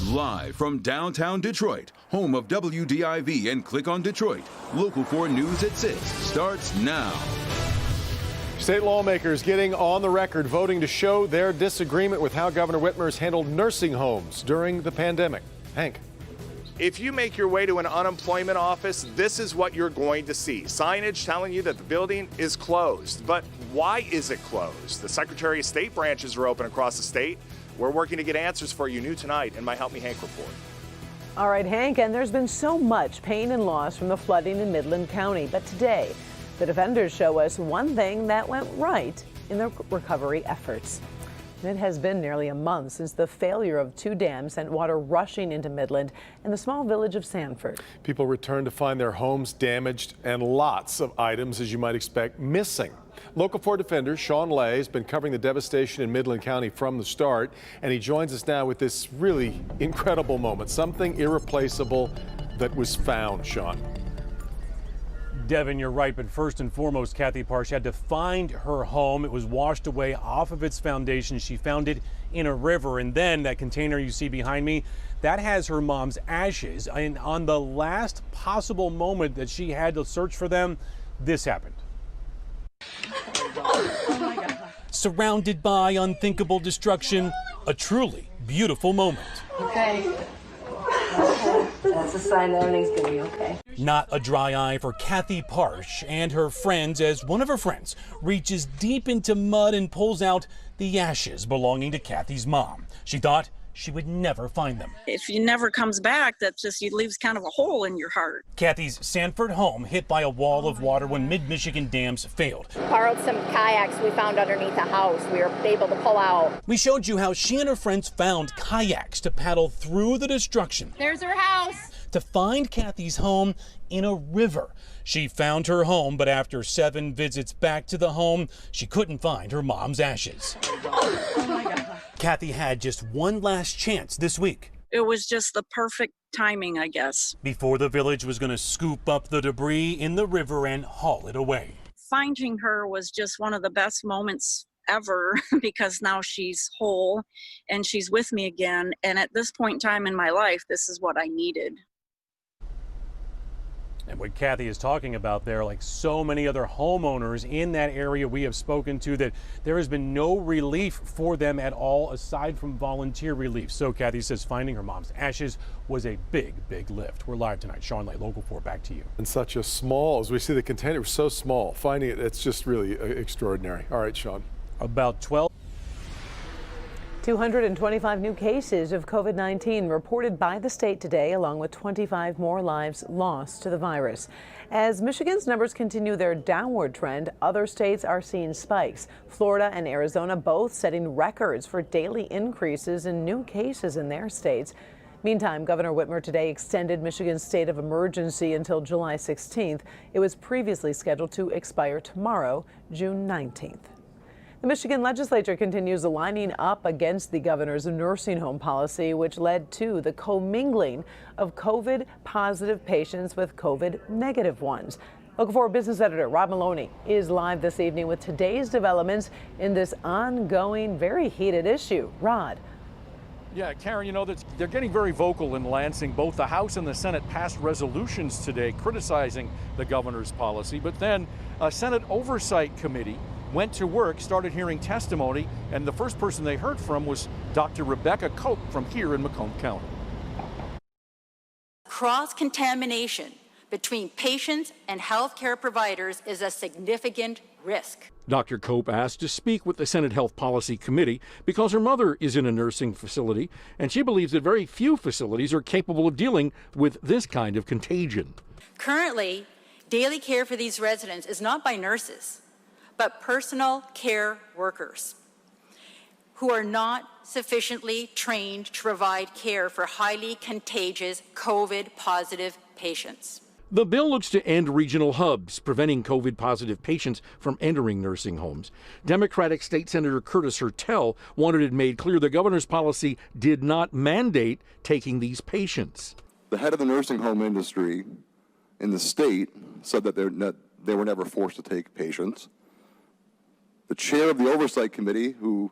Live from downtown Detroit, home of WDIV and Click on Detroit, Local 4 News at 6 starts now. State lawmakers getting on the record, voting to show their disagreement with how Governor Whitmer's handled nursing homes during the pandemic. Hank. If you make your way to an unemployment office, this is what you're going to see. Signage telling you that the building is closed. But why is it closed? The Secretary of State branches are open across the state. We're working to get answers for you new tonight in my Help Me Hank report. All right, Hank, and there's been so much pain and loss from the flooding in Midland County. But today, the defenders show us one thing that went right in their recovery efforts. It has been nearly a month since the failure of 2 dams sent water rushing into Midland and the small village of Sanford. People returned to find their homes damaged and lots of items, as you might expect, missing. Local 4 defender Sean Lay has been covering the devastation in Midland County from the start, and he joins us now with this really incredible moment, something irreplaceable that was found. Sean. Devin, you're right, but first and foremost, Kathy Parsh had to find her home. It was washed away off of its foundation. She found it in a river, and then that container you see behind me, that has her mom's ashes. And on the last possible moment that she had to search for them, this happened. Oh my God. Surrounded by unthinkable destruction, a truly beautiful moment. Okay. That's a sign that everything's gonna be okay. Not a dry eye for Kathy Parsh and her friends as one of her friends reaches deep into mud and pulls out the ashes belonging to Kathy's mom. She thought she would never find them. If he never comes back, that just leaves kind of a hole in your heart. Kathy's Sanford home hit by a wall of water when mid-Michigan dams failed. Borrowed some kayaks we found underneath the house. We were able to pull out. We showed you how she and her friends found kayaks to paddle through the destruction. There's her house. To find Kathy's home in a river. She found her home, but after 7 visits back to the home, she couldn't find her mom's ashes. Oh my God. Kathy had just one last chance this week. It was just the perfect timing, I guess. Before the village was going to scoop up the debris in the river and haul it away. Finding her was just one of the best moments ever because now she's whole and she's with me again. And at this point in time in my life, this is what I needed. And what Kathy is talking about there, like so many other homeowners in that area we have spoken to, that there has been no relief for them at all aside from volunteer relief. So Kathy says finding her mom's ashes was a big, big lift. We're live tonight. Sean Lay, Local 4, back to you. And such a small, as we see the container was so small, finding it, it's just really extraordinary. All right, Sean. About 225 new cases of COVID-19 reported by the state today, along with 25 more lives lost to the virus. As Michigan's numbers continue their downward trend, other states are seeing spikes. Florida and Arizona both setting records for daily increases in new cases in their states. Meantime, Governor Whitmer today extended Michigan's state of emergency until July 16th. It was previously scheduled to expire tomorrow, June 19th. The Michigan legislature continues lining up against the governor's nursing home policy, which led to the commingling of COVID-positive patients with COVID-negative ones. Local 4 business editor Rob Maloney is live this evening with today's developments in this ongoing, very heated issue. Rod. Yeah, Karen, you know, they're getting very vocal in Lansing. Both the House and the Senate passed resolutions today criticizing the governor's policy, but then a Senate Oversight Committee went to work, started hearing testimony, and the first person they heard from was Dr. Rebecca Cope from here in Macomb County. Cross-contamination between patients and healthcare providers is a significant risk. Dr. Cope asked to speak with the Senate Health Policy Committee because her mother is in a nursing facility, and she believes that very few facilities are capable of dealing with this kind of contagion. Currently, daily care for these residents is not by nurses, but personal care workers who are not sufficiently trained to provide care for highly contagious COVID-positive patients. The bill looks to end regional hubs, preventing COVID-positive patients from entering nursing homes. Democratic State Senator Curtis Hertel wanted it made clear the governor's policy did not mandate taking these patients. The head of the nursing home industry in the state said that they were never forced to take patients. The chair of the Oversight Committee, who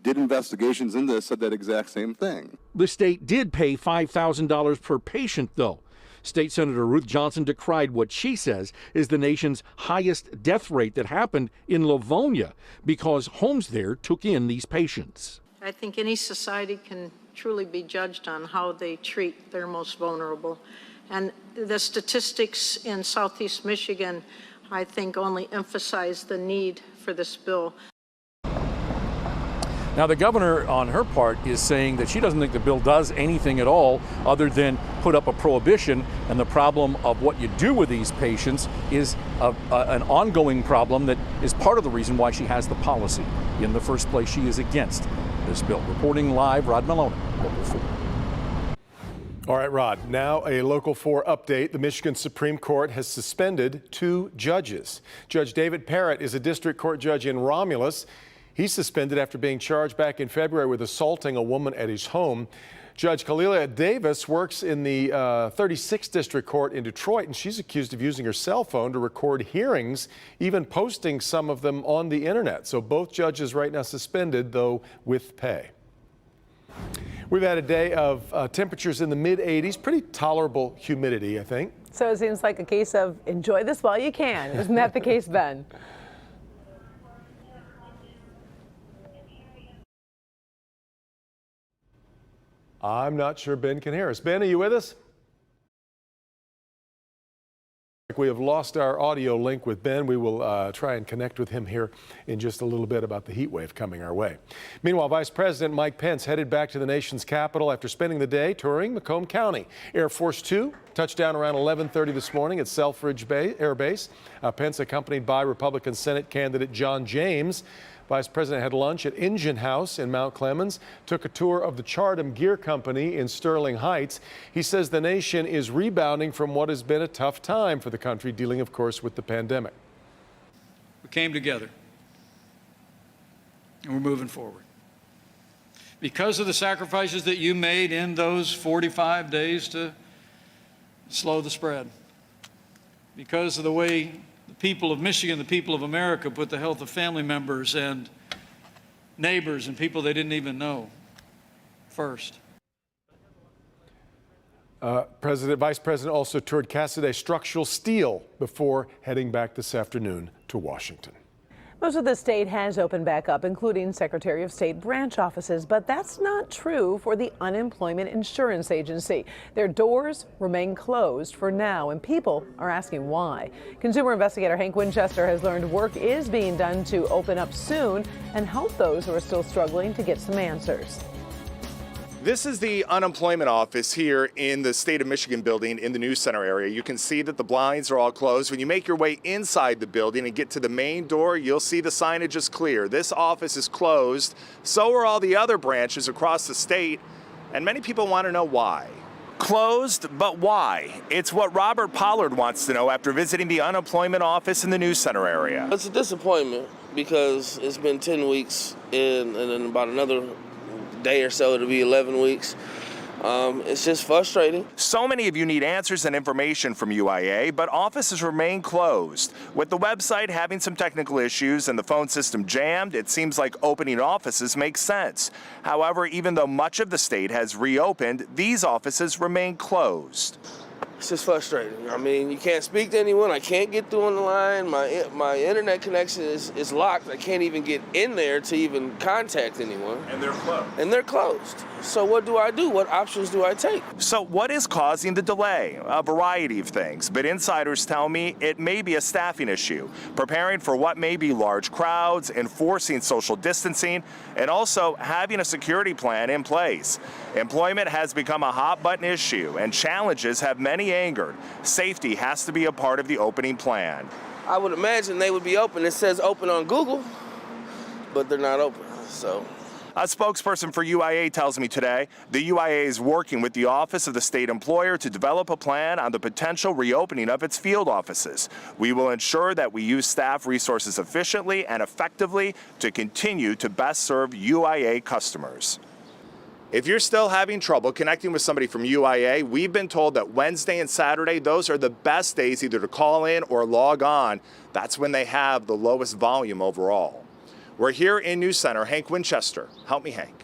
did investigations into this said that exact same thing. The state did pay $5,000 per patient, though. State Senator Ruth Johnson decried what she says is the nation's highest death rate that happened in Livonia because homes there took in these patients. I think any society can truly be judged on how they treat their most vulnerable. And the statistics in Southeast Michigan, I think, only emphasize the need for this bill. Now, the governor, on her part, is saying that she doesn't think the bill does anything at all other than put up a prohibition, and the problem of what you do with these patients is an ongoing problem that is part of the reason why she has the policy. In the first place, she is against this bill. Reporting live, Rod Maloney, Local 4. All right, Rod, now a Local 4 update. The Michigan Supreme Court has suspended 2 judges. Judge David Parrott is a district court judge in Romulus. He's suspended after being charged back in February with assaulting a woman at his home. Judge Khalilah Davis works in the 36th District Court in Detroit, and she's accused of using her cell phone to record hearings, even posting some of them on the internet. So both judges right now suspended, though with pay. We've had a day of temperatures in the mid-80s, pretty tolerable humidity, I think. So it seems like a case of enjoy this while you can. Isn't that the case, Ben? I'm not sure Ben can hear us. Ben, are you with us? We have lost our audio link with Ben. We will try and connect with him here in just a little bit about the heat wave coming our way. Meanwhile, Vice President Mike Pence headed back to the nation's capital after spending the day touring Macomb County. Air Force 2 touched down around 11:30 this morning at Selfridge Air Base. Pence, accompanied by Republican Senate candidate John James. Vice President had lunch at Engine House in Mount Clemens, took a tour of the Chartem Gear Company in Sterling Heights. He says the nation is rebounding from what has been a tough time for the country, dealing, of course, with the pandemic. We came together, and we're moving forward. Because of the sacrifices that you made in those 45 days to slow the spread, because of the way the people of Michigan, the people of America put the health of family members and neighbors and people they didn't even know first. Vice President also toured Cassaday Structural Steel before heading back this afternoon to Washington. Most of the state has opened back up, including Secretary of State branch offices, but that's not true for the Unemployment Insurance Agency. Their doors remain closed for now, and people are asking why. Consumer investigator Hank Winchester has learned work is being done to open up soon and help those who are still struggling to get some answers. This is the unemployment office here in the State of Michigan building in the News Center area. You can see that the blinds are all closed. When you make your way inside the building and get to the main door, you'll see the signage is clear. This office is closed. So are all the other branches across the state, and many people want to know why. Closed, but why? It's what Robert Pollard wants to know after visiting the unemployment office in the News Center area. It's a disappointment because it's been 10 weeks and in about another day or so it'll be 11 weeks. It's just frustrating. So many of you need answers and information from UIA, but offices remain closed. With the website having some technical issues and the phone system jammed, it seems like opening offices makes sense. However, even though much of the state has reopened, these offices remain closed. It's just frustrating. I mean, you can't speak to anyone. I can't get through on the line. My internet connection is locked. I can't even get in there to even contact anyone. And they're closed. And they're closed. So what do I do? What options do I take? So what is causing the delay? A variety of things, but insiders tell me it may be a staffing issue, preparing for what may be large crowds, enforcing social distancing, and also having a security plan in place. Employment has become a hot button issue, and challenges have many angered. Safety has to be a part of the opening plan. I would imagine they would be open. It says open on Google, but they're not open, so. A spokesperson for UIA tells me today the UIA is working with the Office of the State Employer to develop a plan on the potential reopening of its field offices. We will ensure that we use staff resources efficiently and effectively to continue to best serve UIA customers. If you're still having trouble connecting with somebody from UIA, we've been told that Wednesday and Saturday, those are the best days either to call in or log on. That's when they have the lowest volume overall. We're here in News Center. Hank Winchester. Help me, Hank.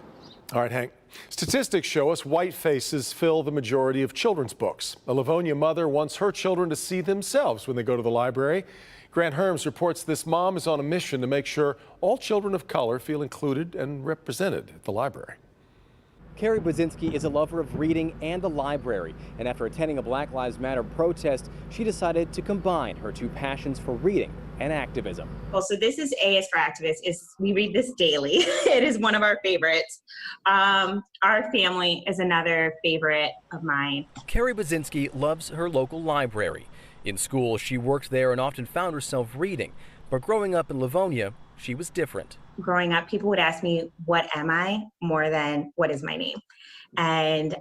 All right, Hank. Statistics show us white faces fill the majority of children's books. A Livonia mother wants her children to see themselves when they go to the library. Grant Herms reports this mom is on a mission to make sure all children of color feel included and represented at the library. Carrie Budzinski is a lover of reading and the library, and after attending a Black Lives Matter protest, she decided to combine her two passions for reading and activism. Well, so this is A is for activists. We read this daily. It is one of our favorites. Our family is another favorite of mine. Carrie Budzinski loves her local library. In school, she worked there and often found herself reading, but growing up in Livonia, she was different. Growing up, people would ask me, what am I, more than what is my name? And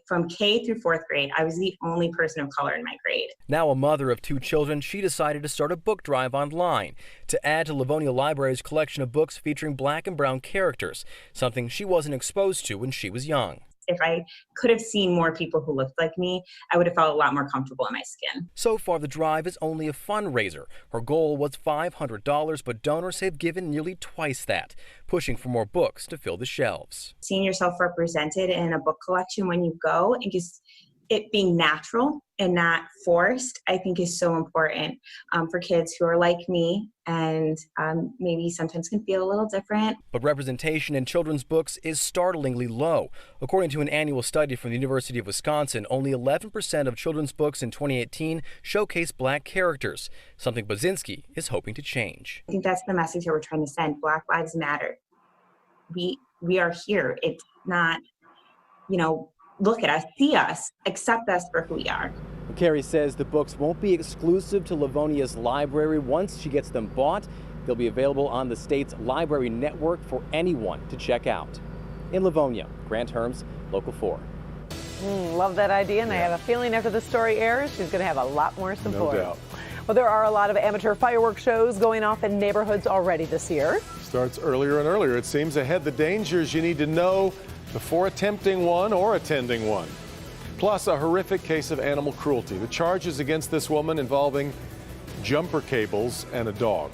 from K through 4th grade, I was the only person of color in my grade. Now a mother of 2 children, she decided to start a book drive online to add to Livonia Library's collection of books featuring black and brown characters, something she wasn't exposed to when she was young. If I could have seen more people who looked like me, I would have felt a lot more comfortable in my skin. So far, the drive is only a fundraiser. Her goal was $500, but donors have given nearly twice that, pushing for more books to fill the shelves. Seeing yourself represented in a book collection when you go and just it being natural and not forced, I think is so important for kids who are like me and maybe sometimes can feel a little different. But representation in children's books is startlingly low. According to an annual study from the University of Wisconsin, only 11% of children's books in 2018 showcase black characters, something Budzinski is hoping to change. I think that's the message that we're trying to send. Black Lives Matter. We are here. It's not, look at us, see us, accept us for who we are. Carrie says the books won't be exclusive to Livonia's library. Once she gets them bought, they'll be available on the state's library network for anyone to check out. In Livonia, Grant Herms, Local 4. Love that idea, and I have a feeling after the story airs, she's going to have a lot more support. No doubt. Well, there are a lot of amateur fireworks shows going off in neighborhoods already this year. Starts earlier and earlier, it seems. Ahead, the dangers you need to know before attempting one or attending one. Plus, a horrific case of animal cruelty. The charges against this woman involving jumper cables and a dog.